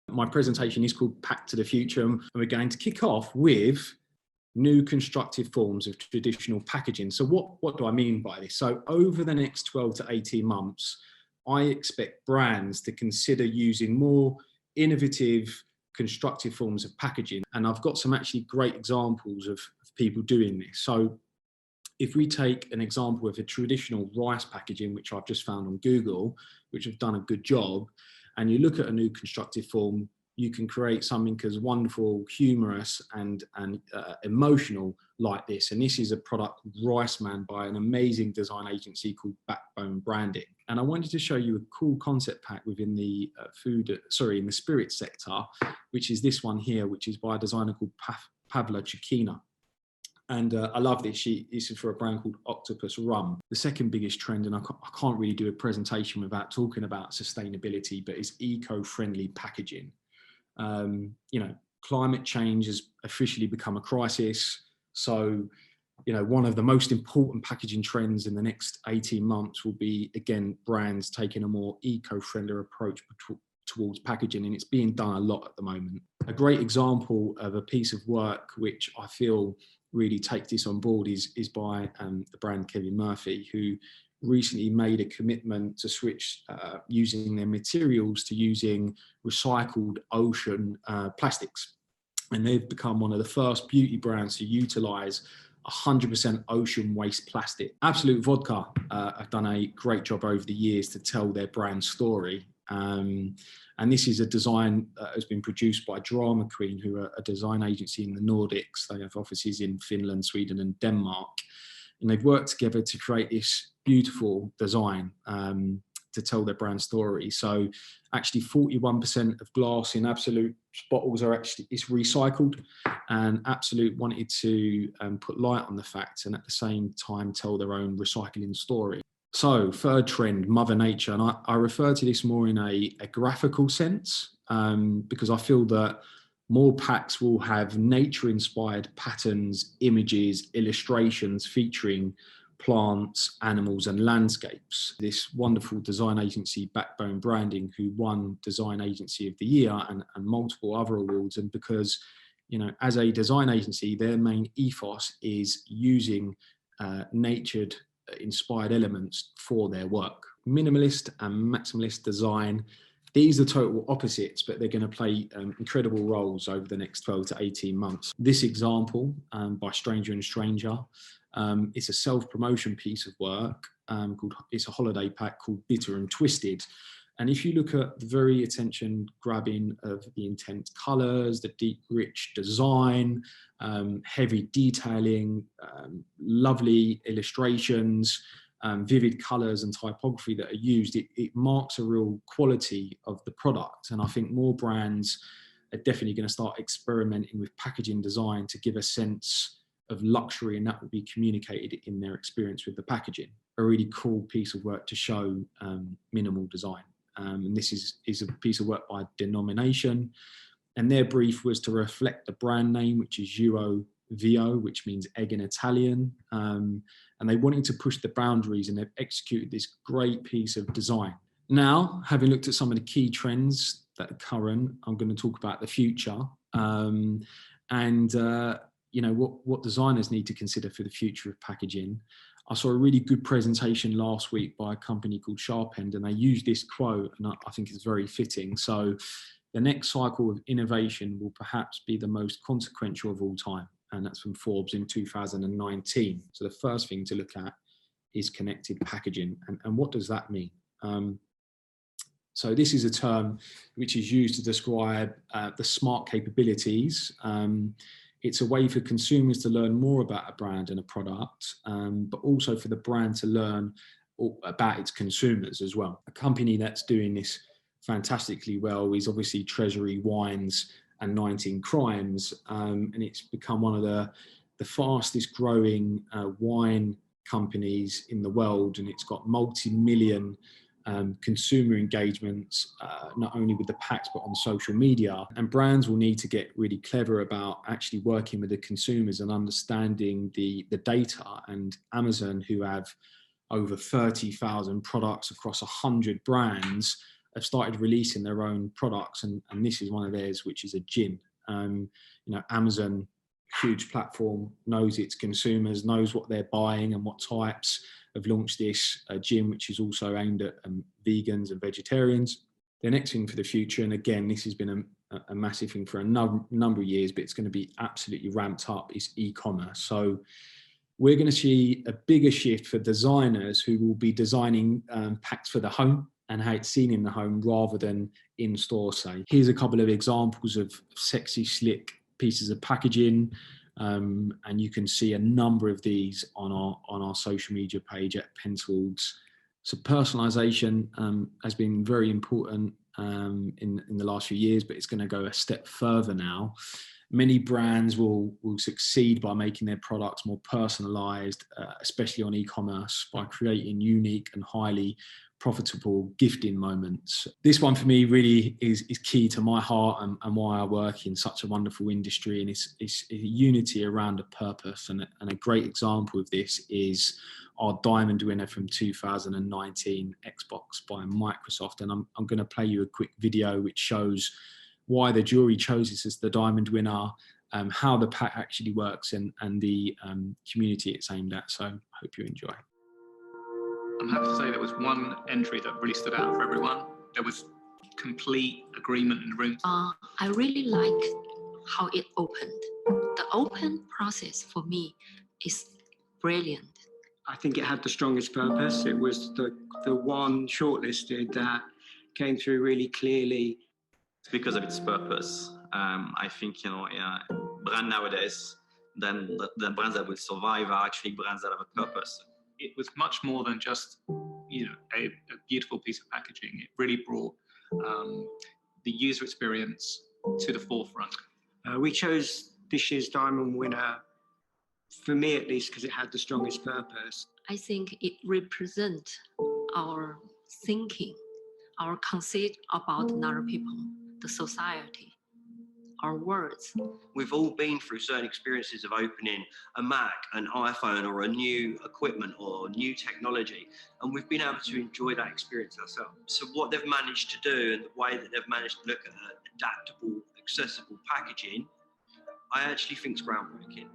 My presentation is called Pack to the Future, and we're going to kick off with new constructive forms of traditional packaging. So what do I mean by this? So over the next 12 to 18 months, I expect brands to consider using more innovative, constructive forms of packaging. And I've got some actually great examples of people doing this. So if we take an example of a traditional rice packaging, which I've just found on Google, which have done a good job, and you look at a new constructive form, you can create something as wonderful, humorous, and emotional like this. And this is a product called Rice Man by an amazing design agency called Backbone Branding. And I wanted to show you a cool concept pack within the in the spirit sector, which is this one here, which is by a designer called Pavla Chikina. And I love this. This is for a brand called Octopus Rum. The second biggest trend, and I can't really do a presentation without talking about sustainability, but it's eco-friendly packaging. Climate change has officially become a crisis. So, one of the most important packaging trends in the next 18 months will be, again, brands taking a more eco-friendly approach towards packaging, and it's being done a lot at the moment. A great example of a piece of work which I feel really takes this on board is by the brand Kevin Murphy, who recently made a commitment to switch using their materials to using recycled ocean plastics. And they've become one of the first beauty brands to utilize 100% ocean waste plastic. Absolute Vodka have done a great job over the years to tell their brand story. And this is a design that has been produced by Drama Queen, who are a design agency in the Nordics. They have offices in Finland, Sweden, and Denmark. And they've worked together to create this beautiful design to tell their brand story. So actually 41% of glass in Absolute bottles is recycled, and Absolute wanted to put light on the fact and at the same time tell their own recycling story. So third trend, Mother Nature, and I refer to this more in a graphical sense because I feel that more packs will have nature-inspired patterns, images, illustrations featuring plants, animals, and landscapes. This wonderful design agency, Backbone Branding, who won Design Agency of the Year and multiple other awards, and because, as a design agency, their main ethos is using natured inspired elements for their work. Minimalist and maximalist design, these are total opposites, but they're going to play incredible roles over the next 12 to 18 months. This example by Stranger and Stranger, it's a self-promotion piece of work it's a holiday pack called Bitter and Twisted. And if you look at the very attention-grabbing of the intense colours, the deep, rich design, heavy detailing, lovely illustrations, vivid colours and typography that are used, it marks a real quality of the product. And I think more brands are definitely going to start experimenting with packaging design to give a sense of luxury, and that will be communicated in their experience with the packaging. A really cool piece of work to show minimal design. And this is a piece of work by Denomination, and their brief was to reflect the brand name, which is UOVO, which means egg in Italian, and they wanted to push the boundaries, and they've executed this great piece of design. Now, having looked at some of the key trends that are current, I'm going to talk about the future, what designers need to consider for the future of packaging. I saw a really good presentation last week by a company called Sharpend, and they used this quote, and I think it's very fitting. So, the next cycle of innovation will perhaps be the most consequential of all time. And that's from Forbes in 2019. So the first thing to look at is connected packaging. And what does that mean? So this is a term which is used to describe the smart capabilities. It's a way for consumers to learn more about a brand and a product, but also for the brand to learn about its consumers as well. A company that's doing this fantastically well is obviously Treasury Wines and 19 Crimes, and it's become one of the fastest growing wine companies in the world, and it's got multi-million consumer engagements, not only with the packs, but on social media. And brands will need to get really clever about actually working with the consumers and understanding the data. And Amazon, who have over 30,000 products across 100 brands, have started releasing their own products. And this is one of theirs, which is a gin. Amazon, huge platform, knows its consumers, knows what they're buying and what types. Have launched this gin, which is also aimed at vegans and vegetarians. The next thing for the future, and again, this has been a massive thing for a number of years, but it's going to be absolutely ramped up, is e-commerce. So we're going to see a bigger shift for designers who will be designing packs for the home and how it's seen in the home rather than in store, say. Here's a couple of examples of sexy, slick pieces of packaging. And you can see a number of these on our social media page at Pentawards. So personalization has been very important in the last few years, but it's going to go a step further now. Many brands will succeed by making their products more personalized, especially on e-commerce, by creating unique and highly profitable gifting moments. This one for me really is key to my heart and why I work in such a wonderful industry, and it's a unity around a purpose. And a great example of this is our diamond winner from 2019, Xbox by Microsoft. And I'm going to play you a quick video which shows why the jury chose this as the diamond winner, how the pack actually works, and the community it's aimed at. So I hope you enjoy. I'm happy to say there was one entry that really stood out for everyone. There was complete agreement in the room. I really like how it opened. The open process for me is brilliant. I think it had the strongest purpose. It was the one shortlisted that came through really clearly. Because of its purpose. I think, brand nowadays, then the brands that will survive are actually brands that have a purpose. It was much more than just, a beautiful piece of packaging. It really brought the user experience to the forefront. We chose this year's diamond winner, for me at least, because it had the strongest purpose. I think it represents our thinking, our conceit about other people, the society, our words. We've all been through certain experiences of opening a Mac, an iPhone, or a new equipment or new technology, and we've been able to enjoy that experience ourselves. So what they've managed to do and the way that they've managed to look at adaptable, accessible packaging, I actually think is groundbreaking.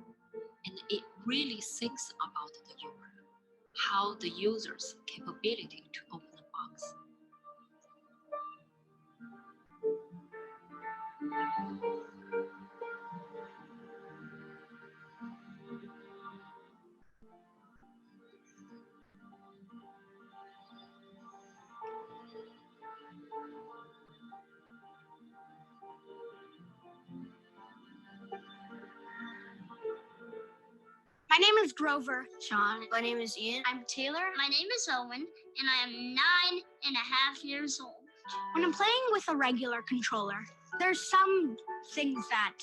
And it really thinks about the user, how the user's capability to open the box. My name is Grover. Sean. My name is Ian. I'm Taylor. My name is Owen, and I am 9.5 years old. When I'm playing with a regular controller, there's some things that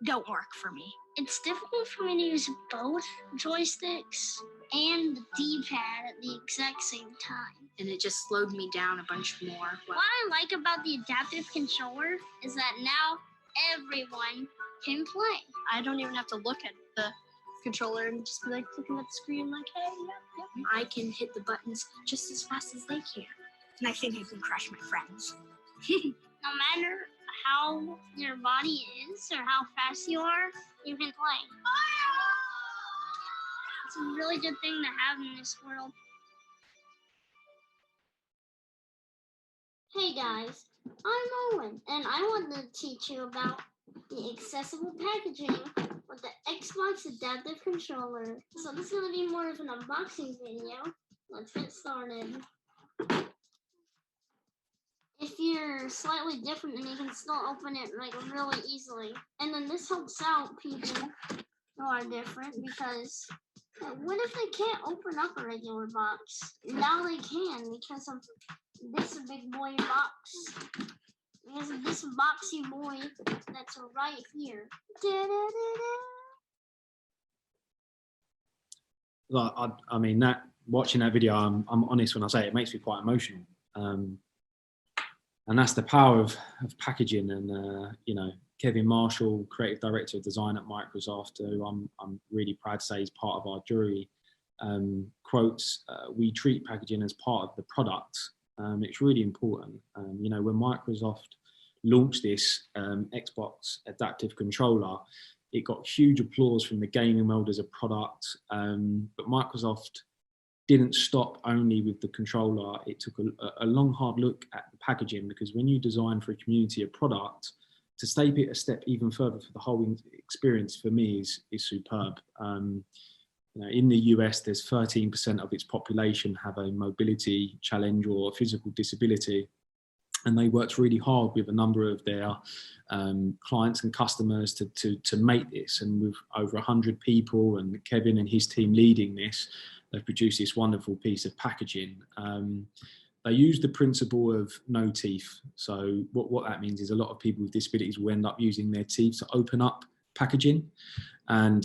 don't work for me. It's difficult for me to use both joysticks and the D-pad at the exact same time. And it just slowed me down a bunch more. What I like about the adaptive controller is that now everyone can play. I don't even have to look at the controller and just be like looking at the screen like, hey, yep. I can hit the buttons just as fast as they can. And I think I can crush my friends. No matter how your body is or how fast you are, you can play. It's a really good thing to have in this world. Hey guys, I'm Owen, and I want to teach you about the accessible packaging with the Xbox adaptive controller. So this is going to be more of an unboxing video. Let's get started. If you're slightly different, then you can still open it really easily. And then this helps out people who are different, because what if they can't open up a regular box? Now they can, because of this big boy box. Because of this boxy boy that's right here. I mean, watching that video, I'm honest when I say it makes me quite emotional. And that's the power of packaging. And, you know, Kevin Marshall, Creative Director of Design at Microsoft, who I'm really proud to say is part of our jury, quotes, "We treat packaging as part of the product." It's really important. You know, when Microsoft launched this Xbox adaptive controller, it got huge applause from the gaming world as a product, but Microsoft didn't stop only with the controller. It took a long, hard look at the packaging, because when you design for a community a product, to take it a step even further for the whole experience, for me, is superb. You know, in the US, there's 13% of its population have a mobility challenge or a physical disability. And they worked really hard with a number of their clients and customers to make this. And with over 100 people and Kevin and his team leading this, they've produced this wonderful piece of packaging. They use the principle of no teeth. So what that means is a lot of people with disabilities will end up using their teeth to open up packaging. And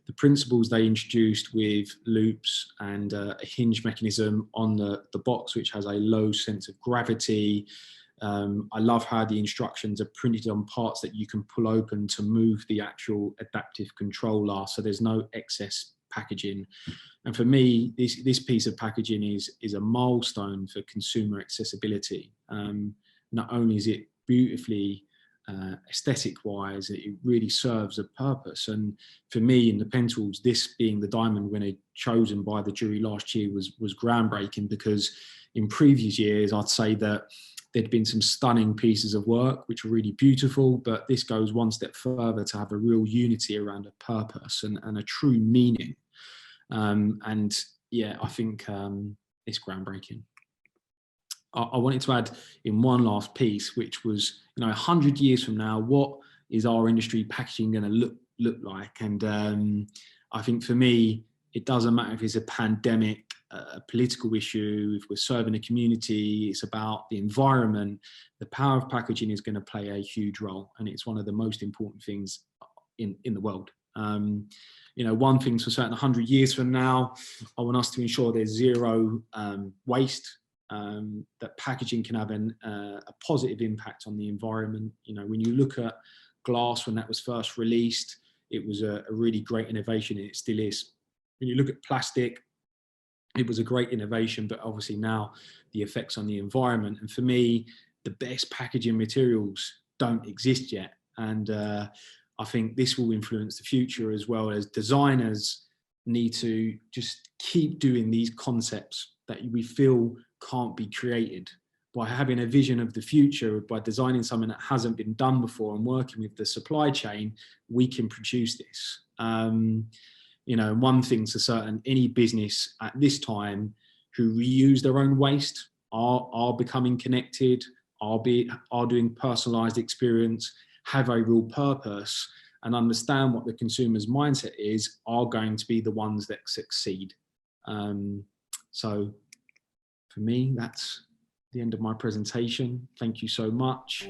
the principles they introduced with loops and a hinge mechanism on the box, which has a low sense of gravity. I love how the instructions are printed on parts that you can pull open to move the actual adaptive controller, so there's no excess packaging. And for me, this piece of packaging is a milestone for consumer accessibility. Not only is it beautifully aesthetic wise, it really serves a purpose. And for me, in the Pentawards, this being the diamond winner chosen by the jury last year was groundbreaking, because in previous years I'd say that there'd been some stunning pieces of work which were really beautiful, but this goes one step further to have a real unity around a purpose and a true meaning. And yeah, I think it's groundbreaking. I wanted to add in one last piece, which was, you know, 100 years from now, what is our industry packaging going to look like? And I think for me, it doesn't matter if it's a pandemic, a political issue, if we're serving a community, it's about the environment. The power of packaging is going to play a huge role, and it's one of the most important things in the world. You know, one thing's for certain, 100 years from now, I want us to ensure there's zero waste. That packaging can have a positive impact on the environment. You know, when you look at glass, when that was first released, it was a really great innovation, and it still is. When you look at plastic, it was a great innovation, but obviously now the effects on the environment. And for me, the best packaging materials don't exist yet. And I think this will influence the future, as well as designers need to just keep doing these concepts that we feel can't be created. By having a vision of the future, by designing something that hasn't been done before and working with the supply chain, we can produce this. You know, one thing's for certain, any business at this time who reuse their own waste are becoming connected, are doing personalized experience, have a real purpose, and understand what the consumer's mindset is, are going to be the ones that succeed. So for me, that's the end of my presentation. Thank you so much.